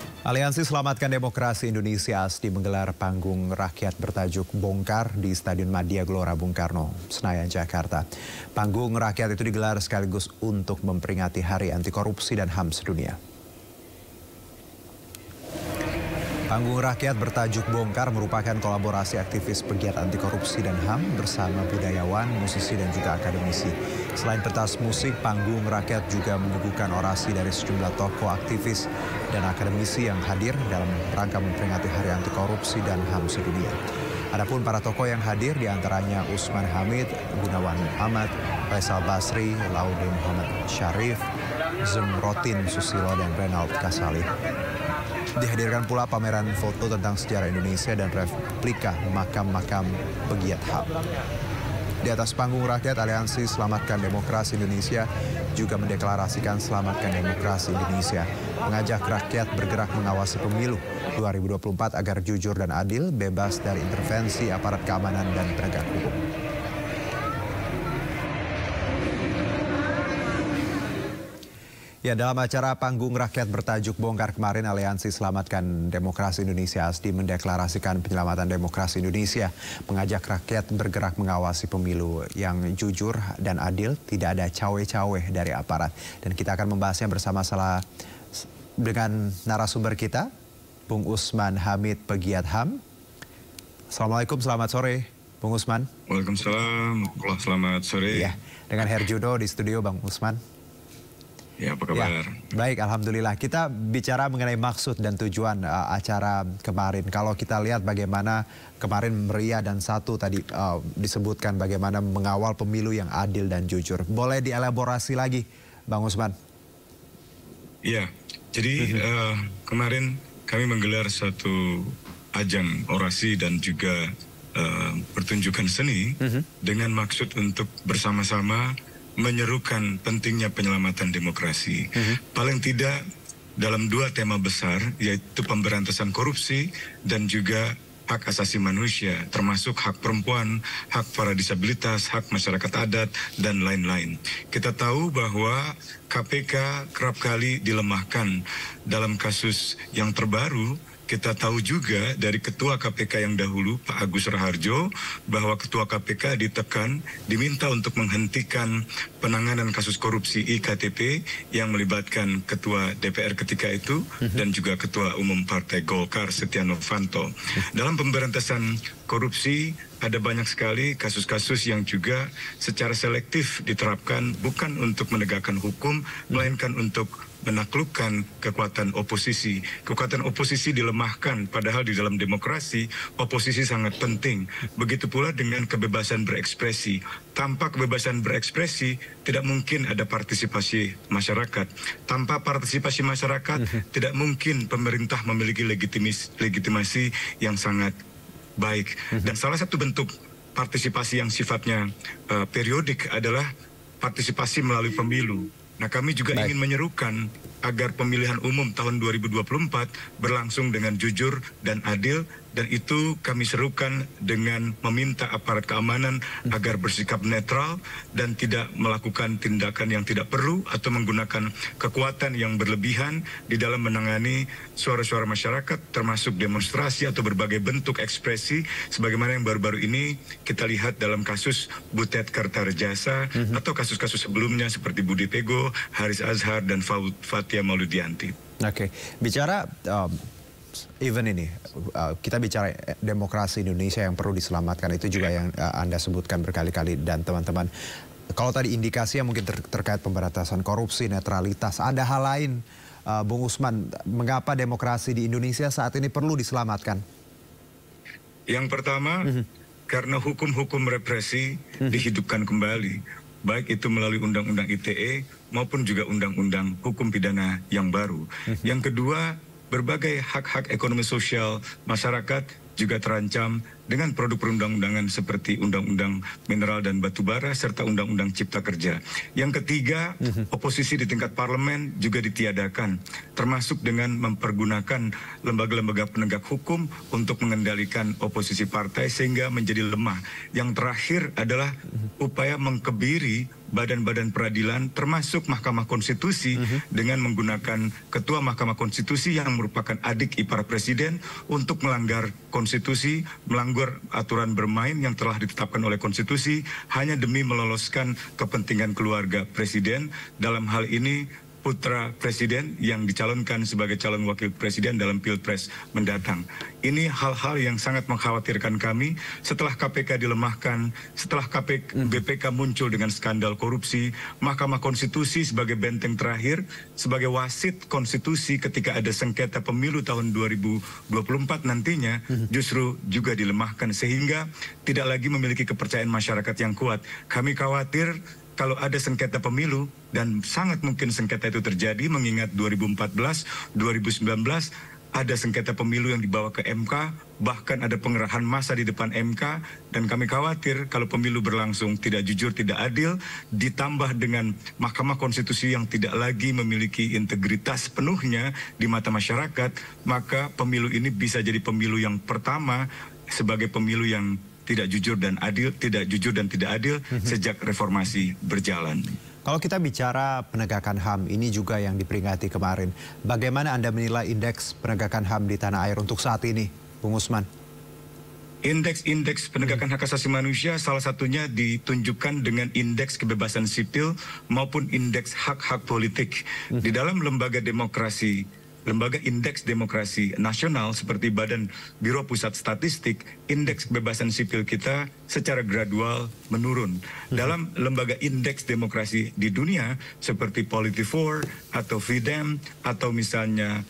Aliansi Selamatkan Demokrasi Indonesia ASDI menggelar panggung rakyat bertajuk Bongkar di Stadion Madia Gelora Bung Karno, Senayan, Jakarta. Panggung rakyat itu digelar sekaligus untuk memperingati Hari Anti Korupsi dan HAM sedunia. Panggung rakyat bertajuk Bongkar merupakan kolaborasi aktivis pegiat anti korupsi dan HAM bersama budayawan, musisi dan juga akademisi. Selain pentas musik, panggung rakyat juga menyuguhkan orasi dari sejumlah tokoh aktivis dan akademisi yang hadir dalam rangka memperingati Hari Anti Korupsi dan HAM sedunia. Adapun para tokoh yang hadir diantaranya Usman Hamid, Gunawan Ahmad, Faisal Basri, Laude Muhammad Syarif, Zumrotin Susilo dan Renald Kasali. Dihadirkan pula pameran foto tentang sejarah Indonesia dan replika makam-makam pegiat HAM. Di atas panggung rakyat, Aliansi Selamatkan Demokrasi Indonesia juga mendeklarasikan Selamatkan Demokrasi Indonesia, mengajak rakyat bergerak mengawasi pemilu 2024 agar jujur dan adil, bebas dari intervensi aparat keamanan dan penegak hukum. Ya, dalam acara panggung rakyat bertajuk Bongkar kemarin, Aliansi Selamatkan Demokrasi Indonesia ASDI mendeklarasikan penyelamatan demokrasi Indonesia, mengajak rakyat bergerak mengawasi pemilu yang jujur dan adil, tidak ada cawe-cawe dari aparat. Dan kita akan membahasnya bersama-sama dengan narasumber kita, Bung Usman Hamid, pegiat HAM. Assalamualaikum, selamat sore, Bung Usman. Waalaikumsalam, selamat sore. Ya, dengan Herjudo di studio, Bang Usman. Ya, apa kabar? Ya, baik, alhamdulillah. Kita bicara mengenai maksud dan tujuan acara kemarin. Kalau kita lihat bagaimana kemarin meriah dan satu tadi disebutkan bagaimana mengawal pemilu yang adil dan jujur. Boleh dielaborasi lagi, Bang Usman? Iya, jadi kemarin kami menggelar satu ajang orasi dan juga pertunjukan seni dengan maksud untuk bersama-sama menyerukan pentingnya penyelamatan demokrasi. Paling tidak dalam dua tema besar, yaitu pemberantasan korupsi dan juga hak asasi manusia, termasuk hak perempuan, hak para disabilitas, hak masyarakat adat, dan lain-lain. Kita tahu bahwa KPK kerap kali dilemahkan dalam kasus yang terbaru. Kita tahu juga dari Ketua KPK yang dahulu, Pak Agus Raharjo, bahwa Ketua KPK ditekan, diminta untuk menghentikan penanganan kasus korupsi IKTP yang melibatkan Ketua DPR ketika itu dan juga Ketua Umum Partai Golkar, Setia Novanto. Dalam pemberantasan korupsi, ada banyak sekali kasus-kasus yang juga secara selektif diterapkan bukan untuk menegakkan hukum, melainkan untuk menaklukkan kekuatan oposisi. Kekuatan oposisi dilemahkan, padahal di dalam demokrasi, oposisi sangat penting. Begitu pula dengan kebebasan berekspresi. Tanpa kebebasan berekspresi, tidak mungkin ada partisipasi masyarakat. Tanpa partisipasi masyarakat, tidak mungkin pemerintah memiliki legitimasi yang sangat baik. Dan salah satu bentuk partisipasi yang sifatnya periodik adalah partisipasi melalui pemilu. Nah, kami juga ingin menyerukan agar pemilihan umum tahun 2024 berlangsung dengan jujur dan adil, dan itu kami serukan dengan meminta aparat keamanan agar bersikap netral dan tidak melakukan tindakan yang tidak perlu atau menggunakan kekuatan yang berlebihan di dalam menangani suara-suara masyarakat, termasuk demonstrasi atau berbagai bentuk ekspresi sebagaimana yang baru-baru ini kita lihat dalam kasus Butet Kertarejasa atau kasus-kasus sebelumnya seperti Budi Pego, Haris Azhar, dan Fathia Maulidiyanti. Oke, bicara event ini, kita bicara demokrasi Indonesia yang perlu diselamatkan, itu juga yang Anda sebutkan berkali-kali dan teman-teman. Kalau tadi indikasinya mungkin terkait pemberantasan korupsi, netralitas, ada hal lain, Bung Usman, mengapa demokrasi di Indonesia saat ini perlu diselamatkan? Yang pertama, karena hukum-hukum represi dihidupkan kembali, baik itu melalui Undang-Undang ITE maupun juga Undang-Undang Hukum Pidana yang baru. Yang kedua, berbagai hak-hak ekonomi sosial masyarakat juga terancam dengan produk perundang-undangan seperti Undang-Undang Mineral dan Batubara serta Undang-Undang Cipta Kerja. Yang ketiga, oposisi di tingkat parlemen juga ditiadakan, termasuk dengan mempergunakan lembaga-lembaga penegak hukum untuk mengendalikan oposisi partai sehingga menjadi lemah. Yang terakhir adalah upaya mengkebiri badan-badan peradilan termasuk Mahkamah Konstitusi dengan menggunakan Ketua Mahkamah Konstitusi yang merupakan adik ipar Presiden untuk melanggar konstitusi, melanggar aturan bermain yang telah ditetapkan oleh konstitusi hanya demi meloloskan kepentingan keluarga Presiden, dalam hal ini putra Presiden yang dicalonkan sebagai calon wakil Presiden dalam Pilpres mendatang. Ini hal-hal yang sangat mengkhawatirkan kami setelah KPK dilemahkan, setelah BPK muncul dengan skandal korupsi, Mahkamah Konstitusi sebagai benteng terakhir, sebagai wasit konstitusi ketika ada sengketa pemilu tahun 2024 nantinya justru juga dilemahkan sehingga tidak lagi memiliki kepercayaan masyarakat yang kuat. Kami khawatir kalau ada sengketa pemilu, dan sangat mungkin sengketa itu terjadi mengingat 2014, 2019 ada sengketa pemilu yang dibawa ke MK, bahkan ada pengerahan massa di depan MK, dan kami khawatir kalau pemilu berlangsung tidak jujur, tidak adil, ditambah dengan Mahkamah Konstitusi yang tidak lagi memiliki integritas penuhnya di mata masyarakat, maka pemilu ini bisa jadi pemilu yang pertama sebagai pemilu yang tidak jujur dan tidak adil sejak reformasi berjalan. Kalau kita bicara penegakan HAM, ini juga yang diperingati kemarin. Bagaimana Anda menilai indeks penegakan HAM di tanah air untuk saat ini, Bung Usman? Indeks penegakan hak asasi manusia salah satunya ditunjukkan dengan indeks kebebasan sipil maupun indeks hak-hak politik. Di dalam lembaga demokrasi, lembaga indeks demokrasi nasional seperti Badan Biro Pusat Statistik, indeks kebebasan sipil kita secara gradual menurun. Dalam lembaga indeks demokrasi di dunia seperti Polity4 atau FIDEM atau misalnya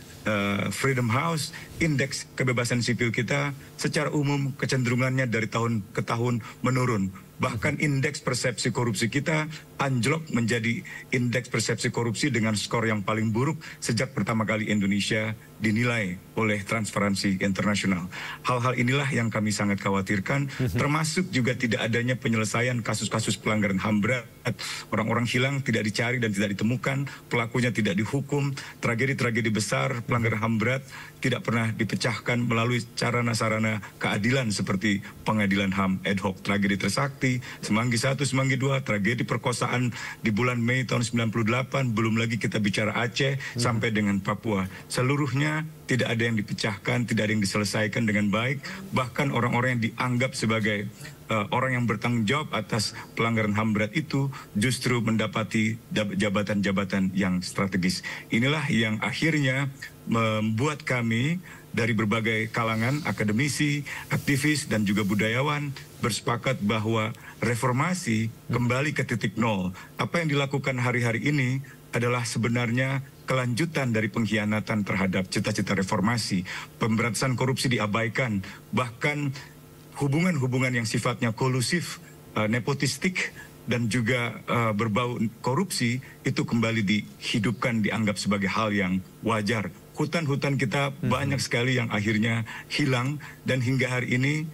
Freedom House, indeks kebebasan sipil kita secara umum kecenderungannya dari tahun ke tahun menurun. Bahkan indeks persepsi korupsi kita anjlok menjadi indeks persepsi korupsi dengan skor yang paling buruk sejak pertama kali Indonesia dinilai oleh Transparansi Internasional. Hal-hal inilah yang kami sangat khawatirkan, termasuk juga tidak adanya penyelesaian kasus-kasus pelanggaran HAM berat. Orang-orang hilang tidak dicari dan tidak ditemukan, pelakunya tidak dihukum, tragedi-tragedi besar pelanggaran HAM berat tidak pernah dipecahkan melalui sarana-sarana keadilan seperti pengadilan HAM ad hoc. Tragedi Trisakti, Semanggi 1, Semanggi 2, tragedi perkosaan di bulan Mei tahun 98, belum lagi kita bicara Aceh sampai dengan Papua. Seluruhnya tidak ada yang dipecahkan, tidak ada yang diselesaikan dengan baik. Bahkan orang-orang yang dianggap sebagai orang yang bertanggung jawab atas pelanggaran HAM berat itu justru mendapati jabatan-jabatan yang strategis. Inilah yang akhirnya membuat kami dari berbagai kalangan, akademisi, aktivis, dan juga budayawan bersepakat bahwa reformasi kembali ke titik nol. Apa yang dilakukan hari-hari ini adalah sebenarnya kelanjutan dari pengkhianatan terhadap cita-cita reformasi. Pemberantasan korupsi diabaikan, bahkan hubungan-hubungan yang sifatnya kolusif, nepotistik, dan juga berbau korupsi itu kembali dihidupkan, dianggap sebagai hal yang wajar. Hutan-hutan kita banyak sekali yang akhirnya hilang dan hingga hari ini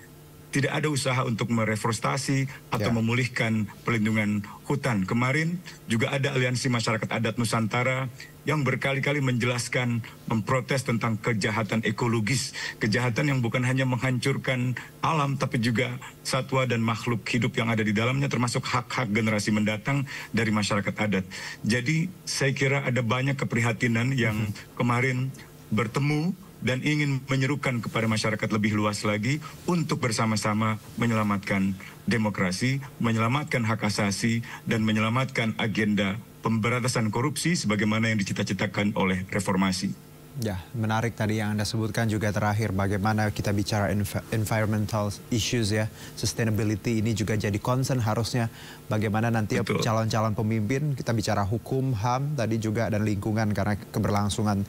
tidak ada usaha untuk mereforestasi atau memulihkan pelindungan hutan. Kemarin juga ada Aliansi Masyarakat Adat Nusantara yang berkali-kali menjelaskan, memprotes tentang kejahatan ekologis, kejahatan yang bukan hanya menghancurkan alam, tapi juga satwa dan makhluk hidup yang ada di dalamnya, termasuk hak-hak generasi mendatang dari masyarakat adat. Jadi saya kira ada banyak keprihatinan yang kemarin bertemu dan ingin menyerukan kepada masyarakat lebih luas lagi untuk bersama-sama menyelamatkan demokrasi, menyelamatkan hak asasi, dan menyelamatkan agenda pemberantasan korupsi sebagaimana yang dicita-citakan oleh reformasi. Ya, menarik tadi yang Anda sebutkan juga terakhir bagaimana kita bicara environmental issues ya, sustainability ini juga jadi concern harusnya bagaimana nanti calon-calon pemimpin, kita bicara hukum, HAM tadi juga dan lingkungan karena keberlangsungan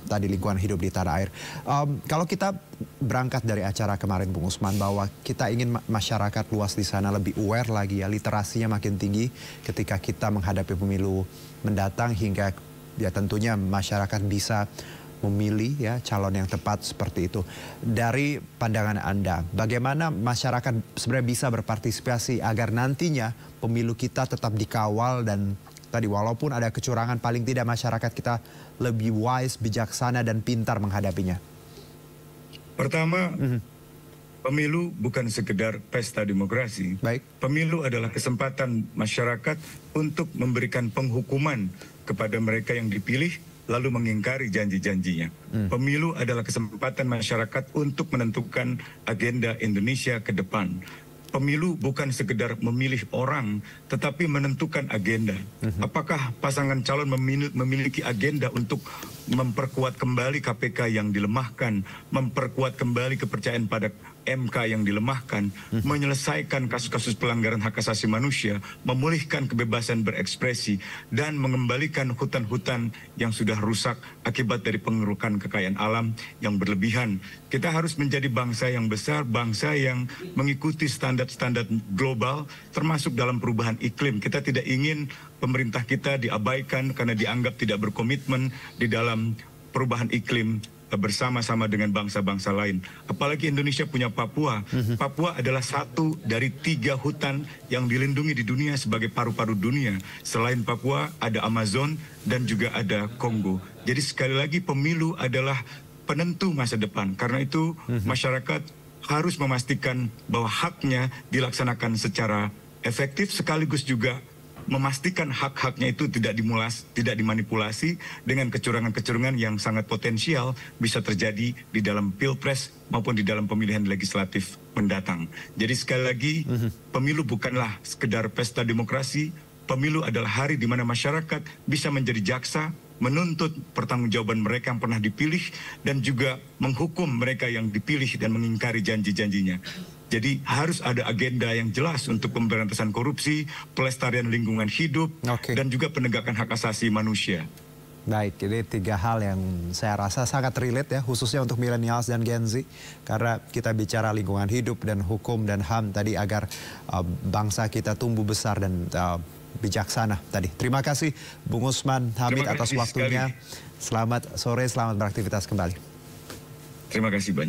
tadi lingkungan hidup di tanah air. Kalau kita berangkat dari acara kemarin Bung Usman bahwa kita ingin masyarakat luas di sana lebih aware lagi ya, literasinya makin tinggi ketika kita menghadapi pemilu mendatang hingga ya tentunya masyarakat bisa memilih ya calon yang tepat seperti itu. Dari pandangan Anda, bagaimana masyarakat sebenarnya bisa berpartisipasi agar nantinya pemilu kita tetap dikawal dan tadi walaupun ada kecurangan paling tidak masyarakat kita lebih wise, bijaksana dan pintar menghadapinya? Pertama, pemilu bukan sekedar pesta demokrasi. Baik. Pemilu adalah kesempatan masyarakat untuk memberikan penghukuman kepada mereka yang dipilih lalu mengingkari janji-janjinya. Pemilu adalah kesempatan masyarakat untuk menentukan agenda Indonesia ke depan. Pemilu bukan sekedar memilih orang, tetapi menentukan agenda. Apakah pasangan calon memiliki agenda untuk memperkuat kembali KPK yang dilemahkan, memperkuat kembali kepercayaan pada MK yang dilemahkan, menyelesaikan kasus-kasus pelanggaran hak asasi manusia, memulihkan kebebasan berekspresi, dan mengembalikan hutan-hutan yang sudah rusak akibat dari pengerukan kekayaan alam yang berlebihan. Kita harus menjadi bangsa yang besar, bangsa yang mengikuti standar-standar global, termasuk dalam perubahan iklim. Kita tidak ingin pemerintah kita diabaikan karena dianggap tidak berkomitmen di dalam perubahan iklim bersama-sama dengan bangsa-bangsa lain. Apalagi Indonesia punya Papua. Papua adalah satu dari 3 hutan yang dilindungi di dunia sebagai paru-paru dunia. Selain Papua ada Amazon dan juga ada Kongo. Jadi sekali lagi pemilu adalah penentu masa depan. Karena itu masyarakat harus memastikan bahwa haknya dilaksanakan secara efektif sekaligus juga memastikan hak-haknya itu tidak dimanipulasi dengan kecurangan-kecurangan yang sangat potensial bisa terjadi di dalam pilpres maupun di dalam pemilihan legislatif mendatang. Jadi sekali lagi, pemilu bukanlah sekedar pesta demokrasi, pemilu adalah hari di mana masyarakat bisa menjadi jaksa, menuntut pertanggungjawaban mereka yang pernah dipilih, dan juga menghukum mereka yang dipilih dan mengingkari janji-janjinya. Jadi harus ada agenda yang jelas untuk pemberantasan korupsi, pelestarian lingkungan hidup, dan juga penegakan hak asasi manusia. Baik, ini 3 hal yang saya rasa sangat relate ya, khususnya untuk millennials dan Gen Z. Karena kita bicara lingkungan hidup dan hukum dan HAM tadi agar bangsa kita tumbuh besar dan bijaksana tadi. Terima kasih Bung Usman Hamid atas waktunya. Selamat sore, selamat beraktivitas kembali. Terima kasih banyak.